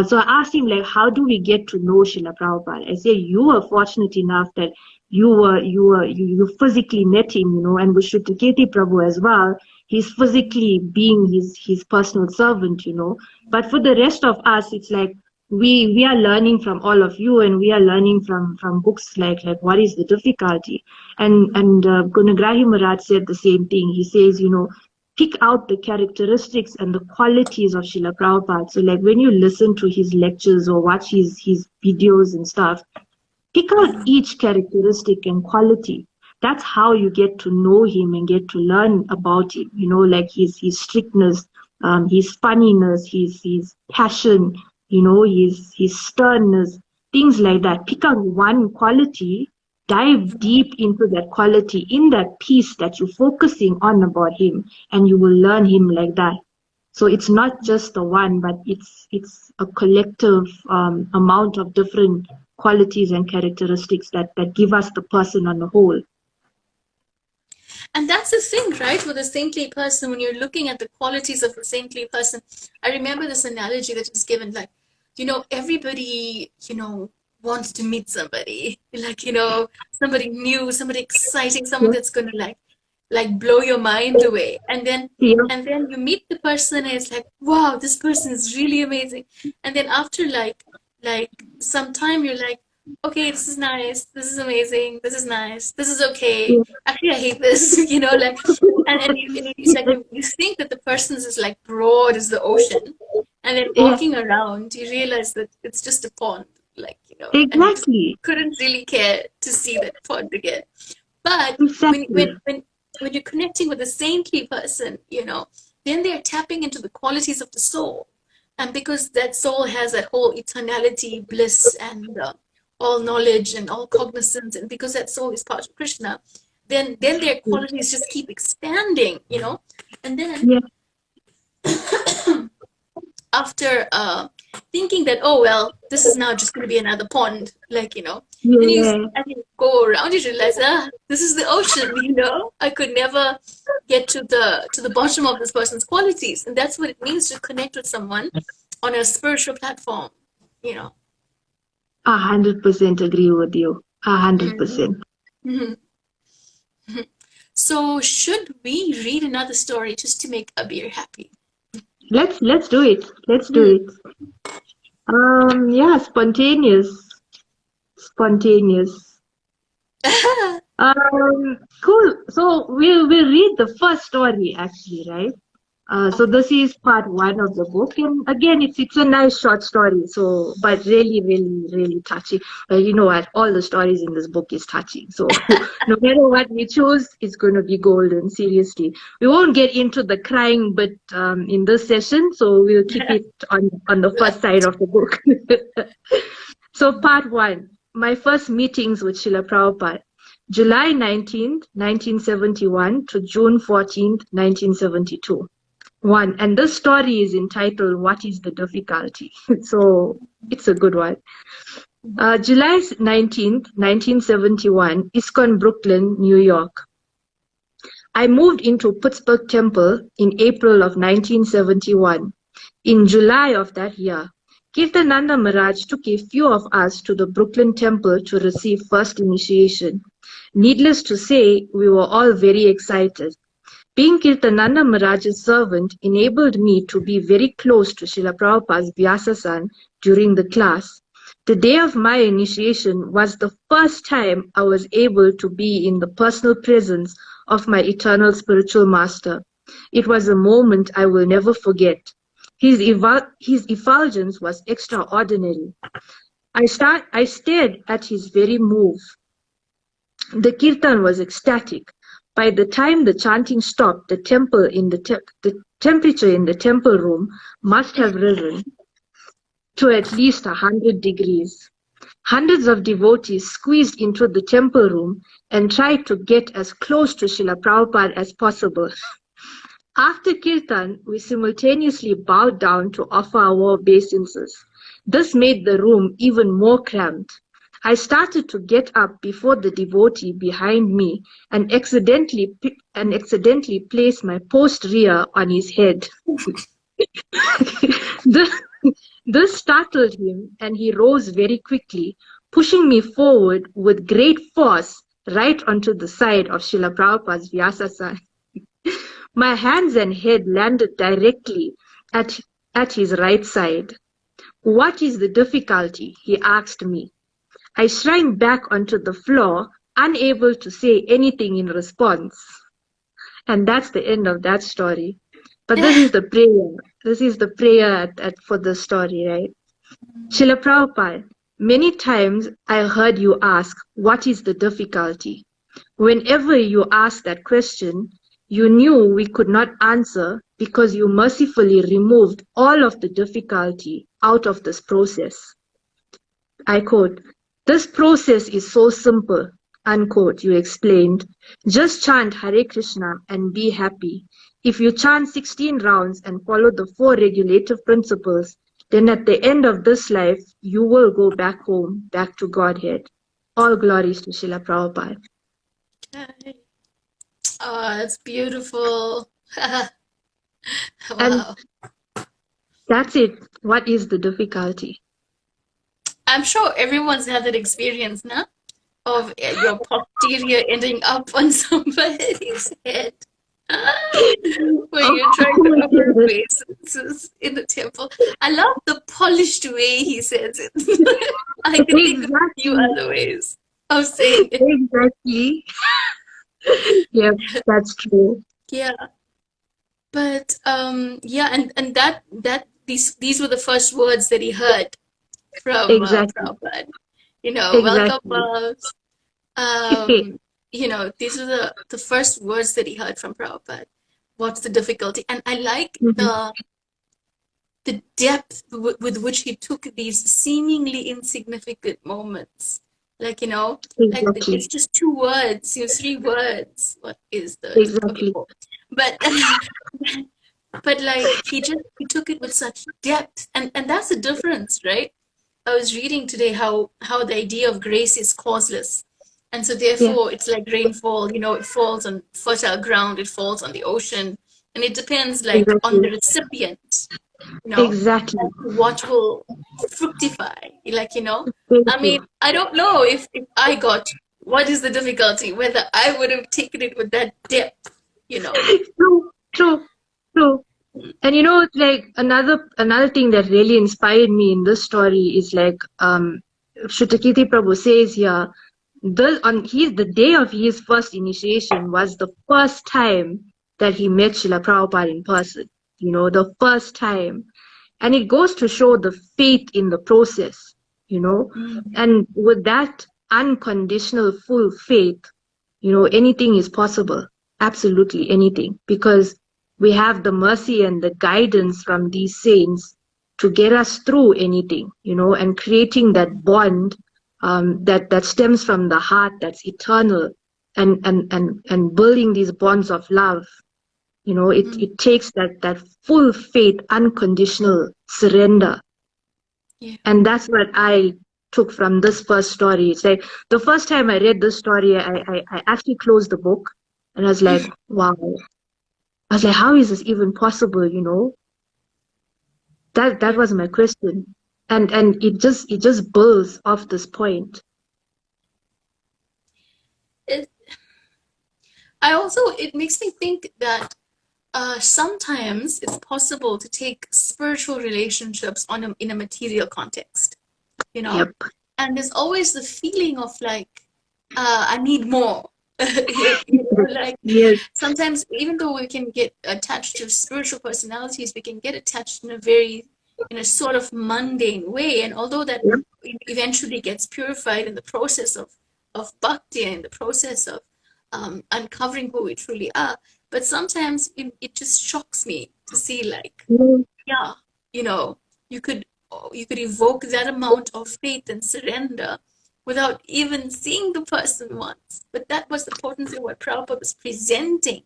Speaker 2: so I asked him, like, how do we get to know Srila Prabhupada? I said, you were fortunate enough that you physically met him, and with Shrutiketi Prabhu as well, he's physically being his personal servant, But for the rest of us, it's like we are learning from all of you, and we are learning from books like what is the difficulty. And Gunagrahi Maharaj said the same thing. He says, pick out the characteristics and the qualities of Srila Prabhupada. So like when you listen to his lectures or watch his videos and stuff, pick out each characteristic and quality. That's how you get to know him and get to learn about him, like his strictness, his funniness, his passion, his sternness, things like that. Pick out one quality, dive deep into that quality in that piece that you're focusing on about him, and you will learn him like that. So it's not just the one, but it's a collective amount of different qualities and characteristics that give us the person on the whole.
Speaker 1: And that's the thing, right? With a saintly person, when you're looking at the qualities of a saintly person, I remember this analogy that was given, like, everybody, wants to meet somebody, like, somebody new, somebody exciting, someone
Speaker 2: Yeah.
Speaker 1: that's going to like blow your mind away.
Speaker 2: Yeah.
Speaker 1: And then you meet the person and it's like, wow, this person is really amazing. And then after like some time you're like, okay, this is nice, this is amazing, this is nice, this is okay.
Speaker 2: Yeah.
Speaker 1: Actually, I hate this, like, and it's like you think that the person's is like broad as the ocean, and then
Speaker 2: Yeah.
Speaker 1: walking around, you realize that it's just a pond, like, and you just
Speaker 2: Exactly.
Speaker 1: couldn't really care to see that pond again. But when when
Speaker 2: Exactly.
Speaker 1: when when you're connecting with a saintly person, then they're tapping into the qualities of the soul, and because that soul has that whole eternality, bliss, and all knowledge and all cognizance, and because that soul is part of Krishna, then their
Speaker 2: Yeah.
Speaker 1: qualities just keep expanding, and then
Speaker 2: Yeah.
Speaker 1: after thinking that, oh well, this is now just going to be another pond, like, then
Speaker 2: Yeah.
Speaker 1: as you go around, you realize, this is the ocean. I could never get to the bottom of this person's qualities, and that's what it means to connect with someone on a spiritual platform you know
Speaker 2: 100% agree with you.
Speaker 1: Mhm.
Speaker 2: 100%.
Speaker 1: Mhm. So should we read another story just to make Abir happy?
Speaker 2: Let's do it. Let's do
Speaker 1: Hmm.
Speaker 2: it. Yeah, spontaneous. Spontaneous. Cool. So we'll read the first story actually, right? So
Speaker 1: Okay.
Speaker 2: this is part one of the book, and again, it's a nice short story. So, but really, really, really touching. You know what? All the stories in this book is touching. So, no matter what we choose, it's going to be golden. Seriously, we won't get into the crying bit in this session. So we'll keep it on the first side of the book. So, part one: my first meetings with Srila Prabhupada, July 19th, 1971 to June 14th, 1972. One, and this story is entitled "What is the Difficulty?" So it's a good one. July 19th, 1971, ISKCON, Brooklyn, New York. I moved into Pittsburgh Temple in April of 1971. In July of that year, Kirtananda Maharaj took a few of us to the Brooklyn Temple to receive first initiation. Needless to say, we were all very excited. Being Kirtananda Maharaj's servant enabled me to be very close to Srila Prabhupada's Vyasa-san during the class. The day of my initiation was the first time I was able to be in the personal presence of my eternal spiritual master. It was a moment I will never forget. His effulgence was extraordinary. I stared at his very move. The kirtan was ecstatic. By the time the chanting stopped, the temperature in the temple room must have risen to at least 100 degrees. Hundreds of devotees squeezed into the temple room and tried to get as close to Srila Prabhupada as possible. After kirtan, we simultaneously bowed down to offer our obeisances. This made the room even more cramped. I started to get up before the devotee behind me and accidentally placed my post rear on his head. This, this startled him, and he rose very quickly, pushing me forward with great force right onto the side of Srila Prabhupada's Vyasa-san. My hands and head landed directly at, at his right side. "What is the difficulty?" he asked me. I shrank back onto the floor, unable to say anything in response. And that's the end of that story. But this is the prayer. This is the prayer for the story, right? Srila Prabhupada, many times I heard you ask, what is the difficulty? Whenever you asked that question, you knew we could not answer because you mercifully removed all of the difficulty out of this process. I quote, "This process is so simple," unquote, you explained. "Just chant Hare Krishna and be happy. If you chant 16 rounds and follow the 4 regulative principles, then at the end of this life, you will go back home, back to Godhead." All glories to Srila Prabhupada.
Speaker 1: Okay. Oh, that's beautiful.
Speaker 2: And
Speaker 1: Wow.
Speaker 2: that's it. What is the difficulty?
Speaker 1: I'm sure everyone's had that experience, no? Of your posterior ending up on somebody's head. Where
Speaker 2: Of
Speaker 1: you're trying to
Speaker 2: course
Speaker 1: utter
Speaker 2: it is.
Speaker 1: obeisances in the temple. I love the polished way he says it. I can think of a few
Speaker 2: Exactly.
Speaker 1: other ways of saying it.
Speaker 2: Exactly. Yep, that's true.
Speaker 1: Yeah. But yeah, and these were the first words that he heard from
Speaker 2: Exactly.
Speaker 1: Prabhupada. You know, welcome
Speaker 2: Exactly.
Speaker 1: loves. You know, these are the first words that he heard from Prabhupada. What's the difficulty? And I like
Speaker 2: Mhm.
Speaker 1: the depth with which he took these seemingly insignificant moments. Like, you know, like it's
Speaker 2: Exactly.
Speaker 1: just two words, you know, three words. What is the okay,
Speaker 2: Exactly.
Speaker 1: four. But but like he took it with such depth, and that's the difference, right? I was reading today how the idea of grace is causeless, and so
Speaker 2: Yeah,
Speaker 1: therefore it's like rainfall. You know, it falls on fertile ground, it falls on the ocean, and it depends like on the
Speaker 2: exactly.
Speaker 1: recipient. You know,
Speaker 2: Exactly.
Speaker 1: as to what will fructify. Like, you know,
Speaker 2: Very
Speaker 1: I mean,
Speaker 2: true.
Speaker 1: I don't know if I got what is the difficulty, whether I would have taken it with that depth. You know.
Speaker 2: True, true, true. And like another thing that really inspired me in this story is like Shrutakirti Prabhu says here, the day of his first initiation was the first time that he met Srila Prabhupada in person. The first time. And it goes to show the faith in the process, you know.
Speaker 1: Mm,
Speaker 2: And with that unconditional full faith, anything is possible. Absolutely anything. Because we have the mercy and the guidance from these saints to get us through anything, and creating that bond that stems from the heart that's eternal, and building these bonds of love.
Speaker 1: mm,
Speaker 2: It takes that full faith, unconditional surrender.
Speaker 1: yeah.
Speaker 2: And that's what I took from this first story. It's like the first time I read this story, I actually closed the book and I was like, wow. I was like, how is this even possible? That
Speaker 1: Yeah.
Speaker 2: was my question. And it just builds off this point.
Speaker 1: It, I also it makes me think that sometimes it's possible to take spiritual relationships in a material context, you know,
Speaker 2: Yep.
Speaker 1: and there's always the feeling of like, I need more. Like
Speaker 2: Yes.
Speaker 1: sometimes even though we can get attached to spiritual personalities, we can get attached in a sort of mundane way. And although that
Speaker 2: Yep.
Speaker 1: eventually gets purified in the process of bhakti and in the process of uncovering who we truly are, but sometimes it just shocks me to see like,
Speaker 2: Yes.
Speaker 1: yeah, you know, you could you could evoke that amount of faith and surrender without even seeing the person once. But that was the potency of what Prabhupada was presenting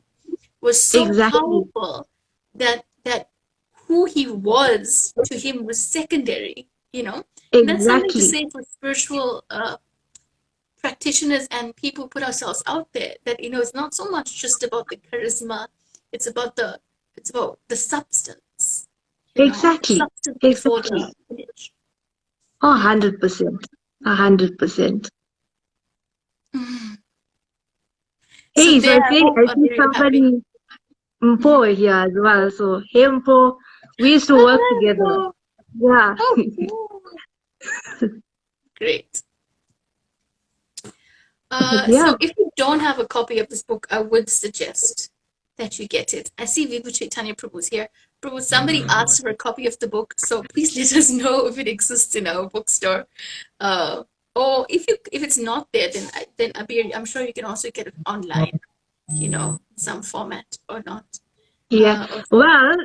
Speaker 1: was so
Speaker 2: Exactly.
Speaker 1: powerful that who he was to him was secondary, you know. And that's something to
Speaker 2: Exactly.
Speaker 1: say for spiritual practitioners and people who put ourselves out there. That it's not so much just about the charisma; it's about the substance. The
Speaker 2: Exactly.
Speaker 1: substance before
Speaker 2: Exactly.
Speaker 1: the image.
Speaker 2: Oh,
Speaker 1: Yeah.
Speaker 2: 100%. 100%.
Speaker 1: Mm. So
Speaker 2: Hey, so
Speaker 1: there,
Speaker 2: I
Speaker 1: I
Speaker 2: see,
Speaker 1: hope
Speaker 2: I see
Speaker 1: you're happy.
Speaker 2: somebody
Speaker 1: Mhm.
Speaker 2: Mpo here as well. So, hey Mpo, we used to work together.
Speaker 1: Oh,
Speaker 2: Yeah.
Speaker 1: cool. Great.
Speaker 2: Yeah.
Speaker 1: So if you don't have a copy of this book, I would suggest that you get it. I see Vibhu Chaitanya Prabhu's here. Prabhu, somebody asked for a copy of the book, so please let us know if it exists in our bookstore. Uh, or if it's not there, then Abir, I'm sure you can also get it online, some format or not.
Speaker 2: Yeah.
Speaker 1: Or
Speaker 2: Well,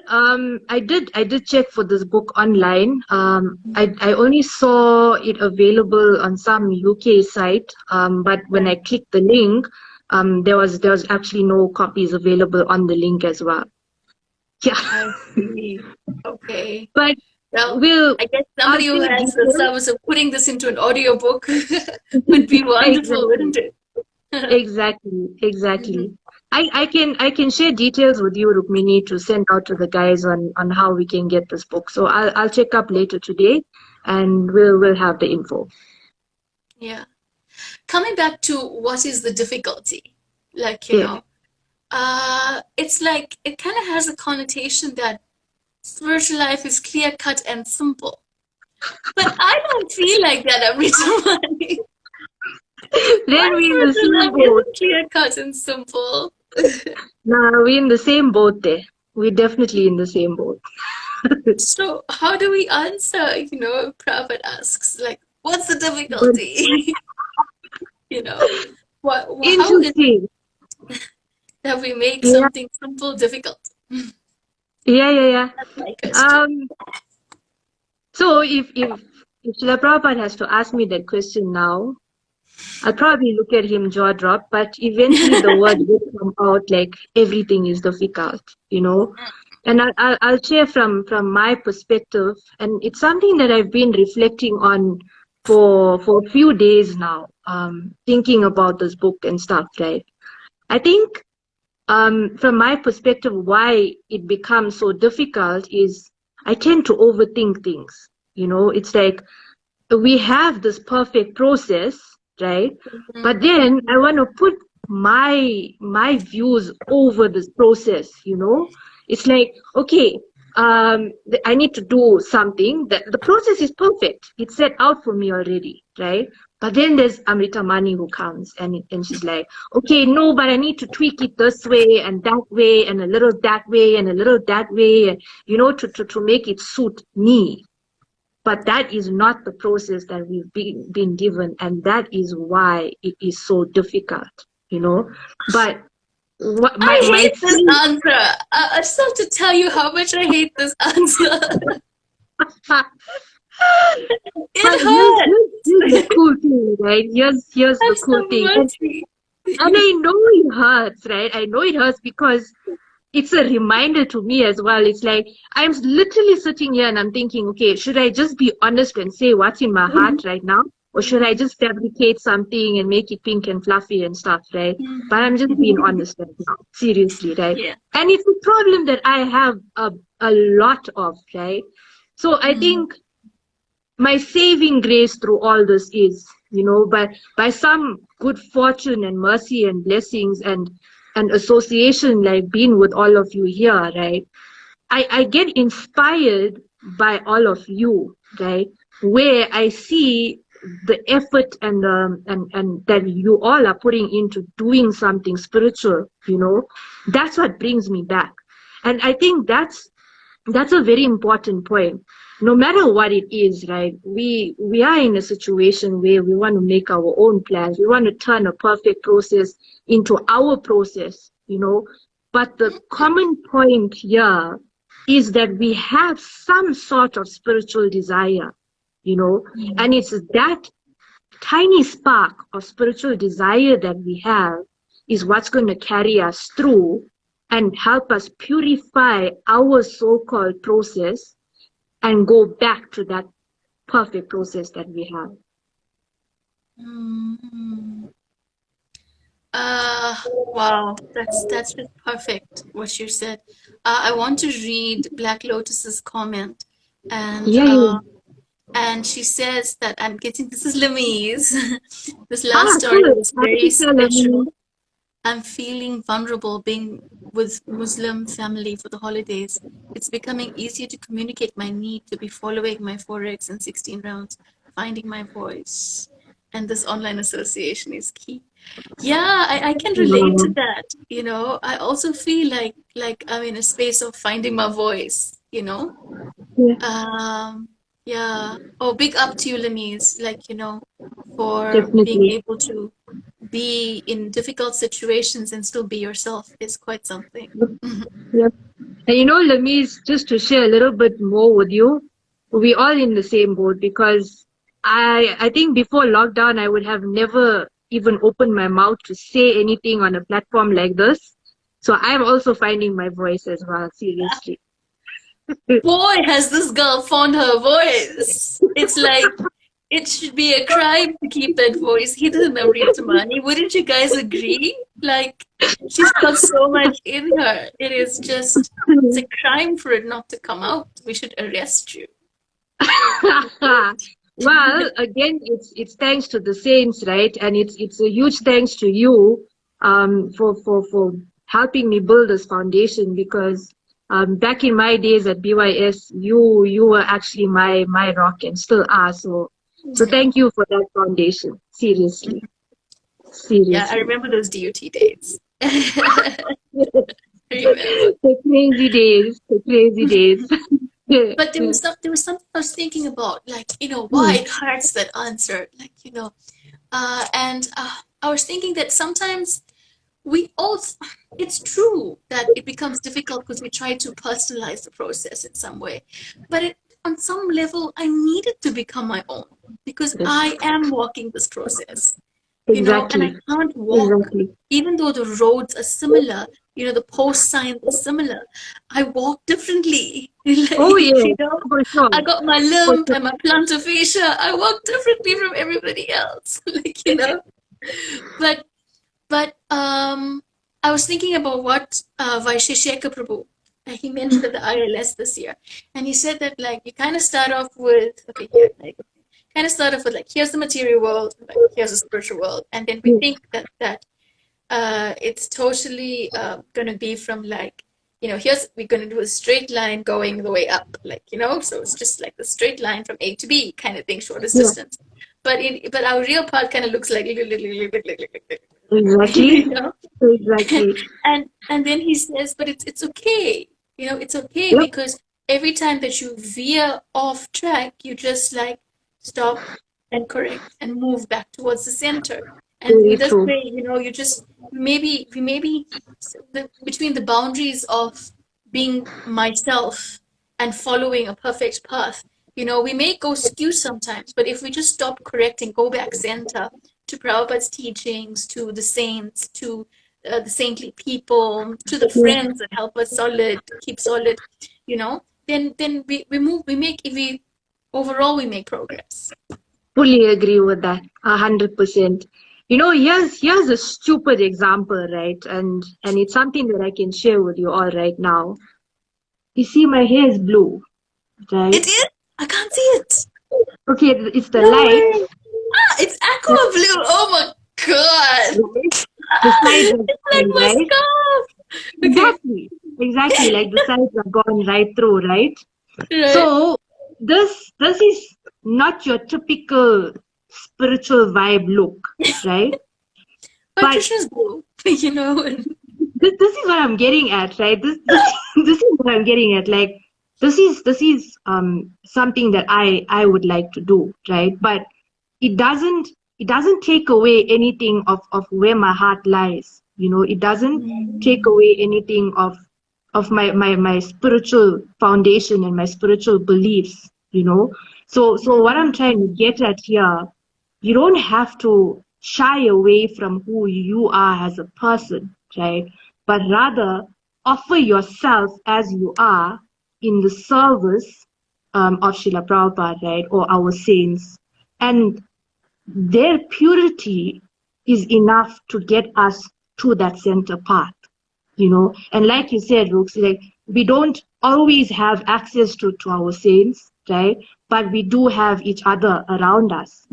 Speaker 2: I did check for this book online. I only saw it available on some UK site. But when I
Speaker 1: right.
Speaker 2: clicked the link, there was actually no copies available on the link as well. Yeah.
Speaker 1: I see. Okay.
Speaker 2: But
Speaker 1: Well,
Speaker 2: we'll
Speaker 1: I guess
Speaker 2: I'll
Speaker 1: somebody who
Speaker 2: share
Speaker 1: has the
Speaker 2: details.
Speaker 1: service of putting this into an audiobook would be wonderful,
Speaker 2: Exactly.
Speaker 1: wouldn't it?
Speaker 2: Exactly. Exactly.
Speaker 1: Mhm.
Speaker 2: I can share details with you, Rukmini, to send out to the guys on how we can get this book. So I'll check up later today, and we'll have the info.
Speaker 1: Yeah. Coming back to what is the difficulty, like,
Speaker 2: Yeah.
Speaker 1: it's like it kind of has a connotation that spiritual life is clear cut and simple. But I don't feel like that every time. My
Speaker 2: Then we in the
Speaker 1: spiritual
Speaker 2: same
Speaker 1: life
Speaker 2: boat.
Speaker 1: isn't clear cut and simple.
Speaker 2: Nah, we in the same boat there. We're definitely in the same boat.
Speaker 1: So how do we answer, Prophet asks, like, what's the
Speaker 2: But
Speaker 1: difficulty? you know, how is it
Speaker 2: interesting.
Speaker 1: that we make
Speaker 2: Yeah,
Speaker 1: something simple difficult?
Speaker 2: yeah.
Speaker 1: That's my question.
Speaker 2: Um, so if Srila Prabhupada has to ask me that question now, I'll probably look at him jaw drop, but eventually the word will come out like everything is difficult, you know. And I'll share from my perspective, and it's something that I've been reflecting on for a few days now, thinking about this book and stuff, right? I think from my perspective, why it becomes so difficult is I tend to overthink things. You know, it's like we have this perfect process, right? But then I want to put my views over this process, you know? It's like, okay, I need to do something. The process is perfect. It's set out for me already, right? But then there's Amrtamani who comes and she's like, okay, no, but I need to tweak it this way and that way and a little that way and a little that way, and, you know, to make it suit me. But that is not the process that we've been given, and that is why it is so difficult, you know. But what
Speaker 1: I
Speaker 2: my
Speaker 1: hate this answer. I just have to tell you how much I hate this answer.
Speaker 2: but
Speaker 1: It
Speaker 2: here's the
Speaker 1: hurts.
Speaker 2: cool thing, right? Here's the
Speaker 1: Have
Speaker 2: cool
Speaker 1: some
Speaker 2: thing,
Speaker 1: mercy.
Speaker 2: and I know it hurts, right? I know it hurts because it's a reminder to me as well. It's like I'm literally sitting here and I'm thinking, okay, should I just be honest and say what's in my heart right now? Or should I just fabricate something and make it pink and fluffy and stuff, right? But I'm just being honest right now, seriously, right?
Speaker 1: Yeah.
Speaker 2: And it's a problem that I have a lot of, right? So I think my saving grace through all this is, you know, by some good fortune and mercy and blessings and association, like being with all of you here, right? I get inspired by all of you, right? Where I see the effort and that you all are putting into doing something spiritual, you know, that's what brings me back. And I think that's a very important point. No matter what it is, right? We are in a situation where we want to make our own plans. We want to turn a perfect process into our process, you know. But the common point here is that we have some sort of spiritual desire, you know, and it's that tiny spark of spiritual desire that we have is what's going to carry us through and help us purify our so-called process and go back to that perfect process that we have.
Speaker 1: Mm. Wow, that's just perfect what you said. I want to read Black Lotus's comment, and
Speaker 2: Yeah, yeah.
Speaker 1: and she says that I'm getting this is Lamise. This last
Speaker 2: Ah,
Speaker 1: story
Speaker 2: cool.
Speaker 1: was
Speaker 2: Happy
Speaker 1: very
Speaker 2: to tell
Speaker 1: special.
Speaker 2: me.
Speaker 1: I'm feeling vulnerable being with Muslim family for the holidays. It's becoming easier to communicate my need to be following my 4x and 16 rounds, finding my voice. And this online association is key. Yeah, I can relate to that. I also feel like I'm in a space of finding my voice.
Speaker 2: Yeah,
Speaker 1: Yeah. Oh, big up to you, Lamise, for being
Speaker 2: definitely.
Speaker 1: able to be in difficult situations and still be yourself is quite something.
Speaker 2: Yep. And you know, Lamis, just to share a little bit more with you, we all in the same boat because I think before lockdown I would have never even opened my mouth to say anything on a platform like this. So I'm also finding my voice as well, seriously.
Speaker 1: Boy, has this girl found her voice. It's like it should be a crime to keep that voice hidden, Amrtamani. Wouldn't you guys agree? Like, she's got so much in her. It is just, it's a crime for it not to come out. We should arrest you.
Speaker 2: Well, again, it's thanks to the saints, right? And it's a huge thanks to you for helping me build this foundation, because back in my days at BYS, you were actually my rock and still are. So thank you for that foundation. Seriously.
Speaker 1: Yeah, I
Speaker 2: Seriously.
Speaker 1: remember those DUT days. I remember.
Speaker 2: The crazy days. The crazy days.
Speaker 1: But there was something I was thinking about, like, why
Speaker 2: Hmm.
Speaker 1: it hurts, that answer, like, and I was thinking that sometimes we also, it's true that it becomes difficult because we try to personalize the process in some way, but on some level, I need it to become my own because
Speaker 2: Yes.
Speaker 1: I am walking this process, and I
Speaker 2: Exactly.
Speaker 1: can't walk,
Speaker 2: Exactly.
Speaker 1: even though the roads are similar, the post signs are similar. I walk differently.
Speaker 2: Oh
Speaker 1: Like,
Speaker 2: yeah, for
Speaker 1: I
Speaker 2: sure.
Speaker 1: got my
Speaker 2: For
Speaker 1: limp
Speaker 2: sure.
Speaker 1: and my plantar fascia. I walk differently from everybody else. Like, but I was thinking about what Vaisheshekha Prabhu, he mentioned at the ILS this year, and he said that, like, you kind of start off with, okay, here, like, kind of start off with, like, here's the material world, like, here's the spiritual world, and then we
Speaker 2: Yes.
Speaker 1: think that it's totally going to be from, like, here's, we're going to do a straight line going the way up, like, so it's just like the straight line from A to B kind of thing, shortest
Speaker 2: Yeah.
Speaker 1: distance. But our real path kind of looks like you
Speaker 2: Exactly.
Speaker 1: know
Speaker 2: Exactly.
Speaker 1: and then he says, but it's okay, it's okay,
Speaker 2: Yep.
Speaker 1: because every time that you veer off track, you just, like, stop and correct and move back towards the center. And in
Speaker 2: Very
Speaker 1: this
Speaker 2: true.
Speaker 1: way, you just, maybe between the boundaries of being myself and following a perfect path, we may go skew sometimes, but if we just stop, correct, and go back center to Prabhupada's teachings, to the saints, to the saintly people, to the
Speaker 2: Yeah.
Speaker 1: friends that help us keep solid, then we move, we overall we make progress.
Speaker 2: Fully agree with that. 100%. Here's a stupid example, right? And it's something that I can share with you all right now. You see, my hair is blue, right?
Speaker 1: It is? I can't see it.
Speaker 2: Okay, it's the
Speaker 1: No
Speaker 2: light,
Speaker 1: way. Ah, it's
Speaker 2: right?
Speaker 1: aqua blue. Oh my god.
Speaker 2: The sides
Speaker 1: Ah,
Speaker 2: are
Speaker 1: it's like
Speaker 2: gone,
Speaker 1: my
Speaker 2: right?
Speaker 1: scarf. Okay.
Speaker 2: Exactly. Exactly. Like the sides are gone right through, right?
Speaker 1: Right.
Speaker 2: So this is not your typical spiritual vibe look, right?
Speaker 1: But
Speaker 2: But
Speaker 1: Krishna's blue, and
Speaker 2: this is what I'm getting at, right? This this is what I'm getting at. Like this is something that I would like to do, right? But it doesn't it doesn't take away anything of where my heart lies. It doesn't take away anything of my spiritual foundation and my spiritual beliefs, So what I'm trying to get at here, you don't have to shy away from who you are as a person, right? But rather offer yourself as you are in the service of Srila Prabhupada, right? Or our saints. And their purity is enough to get us to that center path. And like you said, Rooks, like we don't always have access to our saints, right? But we do have each other around us.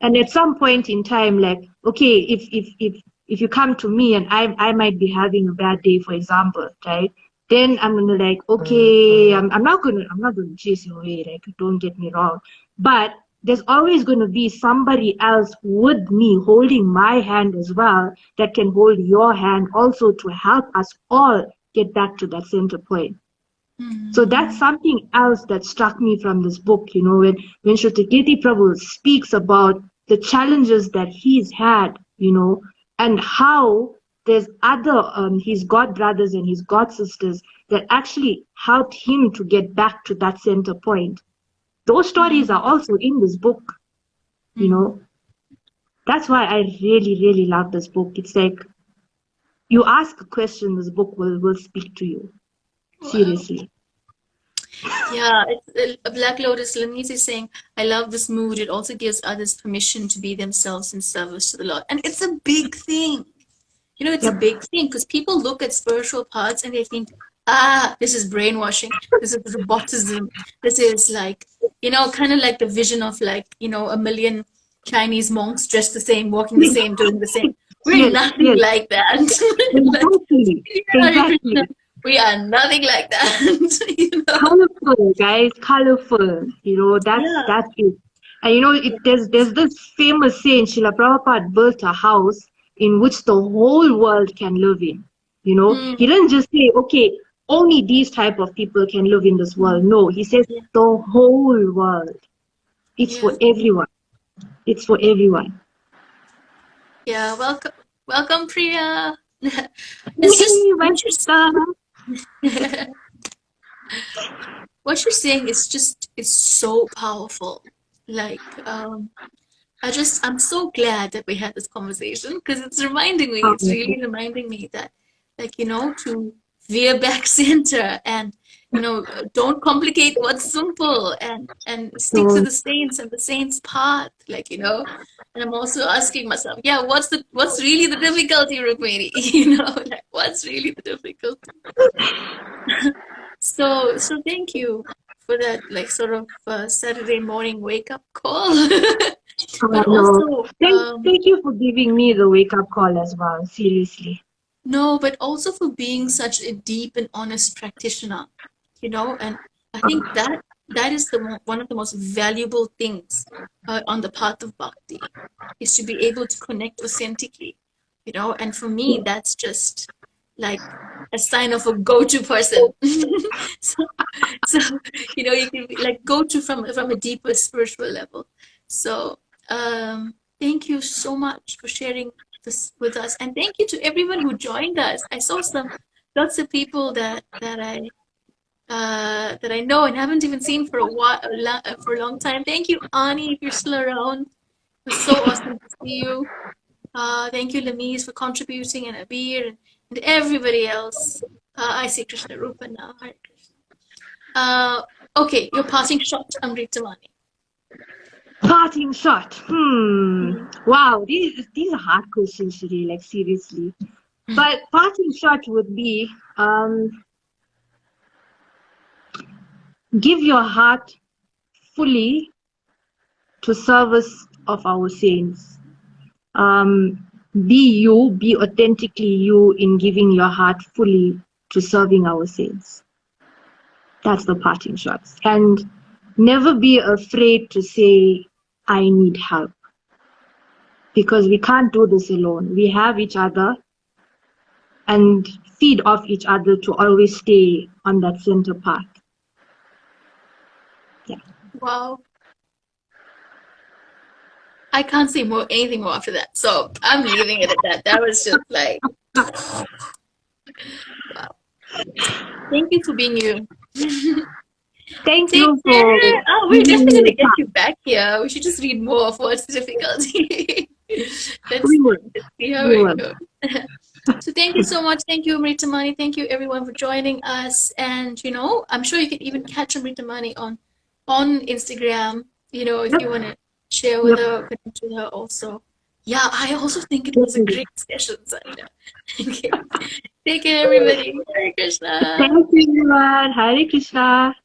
Speaker 2: And at some point in time, like, okay, if you come to me and I might be having a bad day, for example, right? Then I'm gonna, like, okay, I'm not gonna chase you away, like, don't get me wrong. But there's always going to be somebody else with me holding my hand as well, that can hold your hand also, to help us all get back to that center point. So that's something else that struck me from this book, when Shrutikirti Prabhu speaks about the challenges that he's had, and how there's other, his god brothers and his god sisters that actually helped him to get back to that center point. Those stories are also in this book, you know. That's why I really, really love this book. It's like, you ask a question, this book will speak to you.
Speaker 1: wow.
Speaker 2: Seriously.
Speaker 1: Yeah, Black Lotus Lamisi is saying, I love this mood. It also gives others permission to be themselves in service to the Lord. And it's a big thing. it's a
Speaker 2: Yep.
Speaker 1: big thing because people look at spiritual paths and they think, this is brainwashing, this is robotism, this is like, kind of like the vision of like, a million Chinese monks dressed the same, walking the same, doing the same. We're
Speaker 2: Yes,
Speaker 1: nothing
Speaker 2: yes,
Speaker 1: like that. Like,
Speaker 2: exactly,
Speaker 1: Hare Krishna,
Speaker 2: exactly.
Speaker 1: we are nothing like that.
Speaker 2: Colorful, guys, colorful.
Speaker 1: Yeah.
Speaker 2: That's it. And there's this famous saying, Srila Prabhupada built a house in which the whole world can live in.
Speaker 1: Mm,
Speaker 2: He didn't just say, okay, only these type of people can live in this world.
Speaker 1: mm,
Speaker 2: No, he says
Speaker 1: yeah.
Speaker 2: the whole world. It's for
Speaker 1: Yeah.
Speaker 2: everyone. It's for everyone.
Speaker 1: Yeah. Welcome, Priya. It's just
Speaker 2: Hey, my sister.
Speaker 1: what you're saying is just it's so powerful. Like, I'm so glad that we had this conversation because it's really reminding me that, like, to veer back center and, don't complicate what's simple and stick to
Speaker 2: So,
Speaker 1: the saints and the saints' path, like, And I'm also asking myself, yeah, what's really the difficulty, Rukmini? Like, what's really the difficulty? So thank you for that, like, sort of Saturday morning wake up call. But
Speaker 2: no.
Speaker 1: also,
Speaker 2: Thank you for giving me the wake up call as well. Seriously.
Speaker 1: no, but also for being such a deep and honest practitioner, and I think that is one of the most valuable things on the path of bhakti is to be able to connect authentically, and for me, that's just like a sign of a go-to person. so, so you can be like go-to from a deeper spiritual level. So, thank you so much for sharing this with us, and thank you to everyone who joined us. I saw lots of people that I know and haven't even seen for a while, for a long time. Thank you, Ani, if you're still around. It was so awesome to see you. Thank you, Lamise, for contributing, and Abir, and everybody else. I see Krishna Rupa now. Hare Krishna. Okay, your passing shot, Amrtamani.
Speaker 2: Parting shot.
Speaker 1: Mhm.
Speaker 2: Wow, these are hard questions today, like seriously. But parting shot would be give your heart fully to service of our saints. Um, be authentically you in giving your heart fully to serving our saints. That's the parting shots. And never be afraid to say, I need help. Because we can't do this alone. We have each other and feed off each other to always stay on that center path. Yeah.
Speaker 1: Wow. I can't say anything more after that. So I'm leaving it at that. That was just like, wow. Thank you for being you.
Speaker 2: Thank
Speaker 1: Take
Speaker 2: you for
Speaker 1: care. Oh, we're
Speaker 2: giving
Speaker 1: definitely
Speaker 2: me
Speaker 1: going to
Speaker 2: the
Speaker 1: get you
Speaker 2: time.
Speaker 1: back here. We should just read more of what's the difficulty. let's,
Speaker 2: We will.
Speaker 1: let's see how
Speaker 2: We
Speaker 1: it
Speaker 2: will.
Speaker 1: goes. So thank you so much. Thank you, Amritamani. Thank you everyone for joining us. And I'm sure you can even catch Amritamani on Instagram. If you
Speaker 2: Yep.
Speaker 1: want to share with
Speaker 2: Yep.
Speaker 1: her, connect with her also. Yeah, I also think it was a
Speaker 2: Definitely.
Speaker 1: great session, Sarina. Okay. Take care, everybody. Hare Krishna.
Speaker 2: Thank you, everyone. Hare Krishna.